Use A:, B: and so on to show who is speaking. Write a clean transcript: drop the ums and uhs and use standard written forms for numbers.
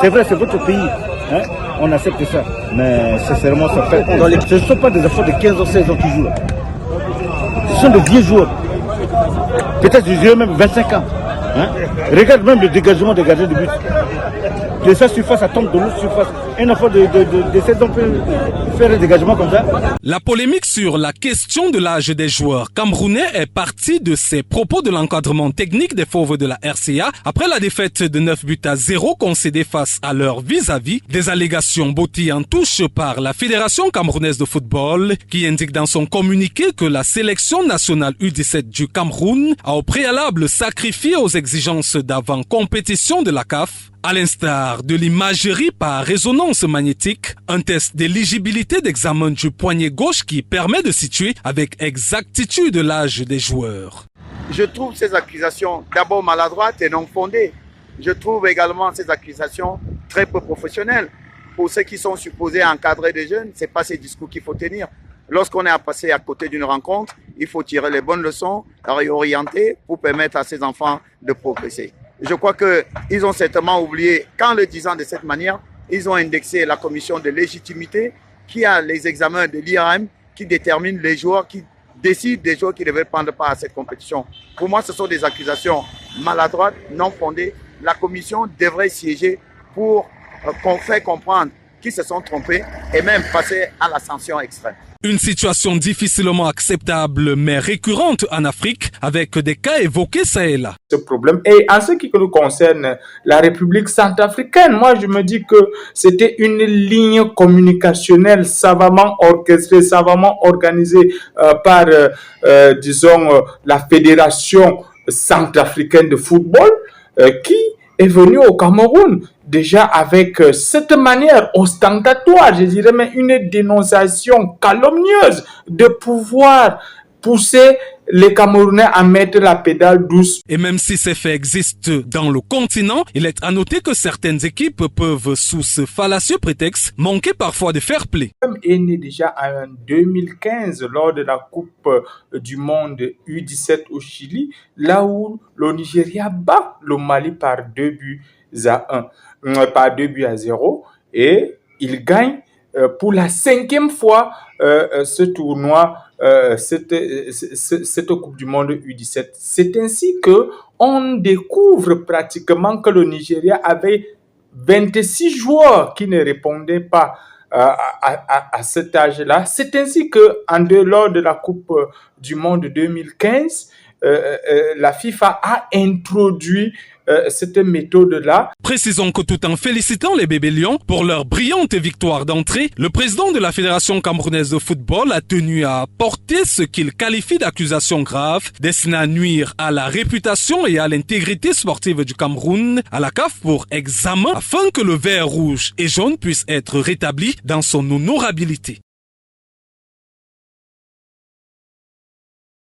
A: C'est vrai, c'est votre pays. Hein? On accepte ça. Mais sincèrement, ça fait. Ce ne sont pas des enfants de 15 ans, 16 ans qui jouent là. Ce sont de vieux joueurs. Peut-être je dirais même 25 ans. Hein? Regarde même le dégagement des gardiens de but. De sa surface, ça tombe de l'autre surface. Un enfant de 16 ans peut faire un dégagement comme ça.
B: La polémique sur la question de l'âge des joueurs camerounais est partie de ces propos de l'encadrement technique des fauves de la RCA après la défaite de 9-0 concédée face à leur vis-à-vis. Des allégations blotties en touche par la Fédération camerounaise de football qui indique dans son communiqué que la sélection nationale U17 du Cameroun a au préalable sacrifié aux exigences d'avant-compétition de la CAF. À l'instar de l'imagerie par résonance magnétique, un test d'éligibilité d'examen du poignet gauche qui permet de situer avec exactitude l'âge des joueurs.
C: Je trouve ces accusations d'abord maladroites et non fondées. Je trouve également ces accusations très peu professionnelles. Pour ceux qui sont supposés encadrer des jeunes, ce n'est pas ces discours qu'il faut tenir. Lorsqu'on est à passer à côté d'une rencontre, il faut tirer les bonnes leçons, réorienter pour permettre à ces enfants de progresser. Je crois qu'ils ont certainement oublié qu'en le disant de cette manière, ils ont indexé la commission de légitimité qui a les examens de l'IRM qui détermine les joueurs, qui décide des joueurs qui devaient prendre part à cette compétition. Pour moi, ce sont des accusations maladroites, non fondées. La commission devrait siéger pour faire comprendre qu'ils se sont trompés et même passer à la sanction extrême.
B: Une situation difficilement acceptable mais récurrente en Afrique avec des cas évoqués ça et là.
D: Ce problème. Et en ce qui nous concerne, la République centrafricaine, moi je me dis que c'était une ligne communicationnelle savamment orchestrée, savamment organisée par, disons, la Fédération centrafricaine de football qui est venue au Cameroun déjà avec cette manière ostentatoire, je dirais même une dénonciation calomnieuse de pouvoir pousser les Camerounais à mettre la pédale douce.
B: Et même si ces faits existent dans le continent, il est à noter que certaines équipes peuvent, sous ce fallacieux prétexte, manquer parfois de fair play.
D: Est né déjà en 2015 lors de la Coupe du Monde U17 au Chili, là où le Nigeria bat le Mali par 2-0 et il gagne pour la 5e fois ce tournoi, cette Coupe du Monde U17. C'est ainsi que on découvre pratiquement que le Nigeria avait 26 joueurs qui ne répondaient pas à cet âge-là. C'est ainsi que lors de la Coupe du Monde 2015, la FIFA a introduit cette méthode-là.
B: Précisons que tout en félicitant les bébés lions pour leur brillante victoire d'entrée, le président de la Fédération camerounaise de football a tenu à porter ce qu'il qualifie d'accusations graves destinées à nuire à la réputation et à l'intégrité sportive du Cameroun à la CAF pour examen afin que le vert, rouge et jaune puisse être rétabli dans son honorabilité.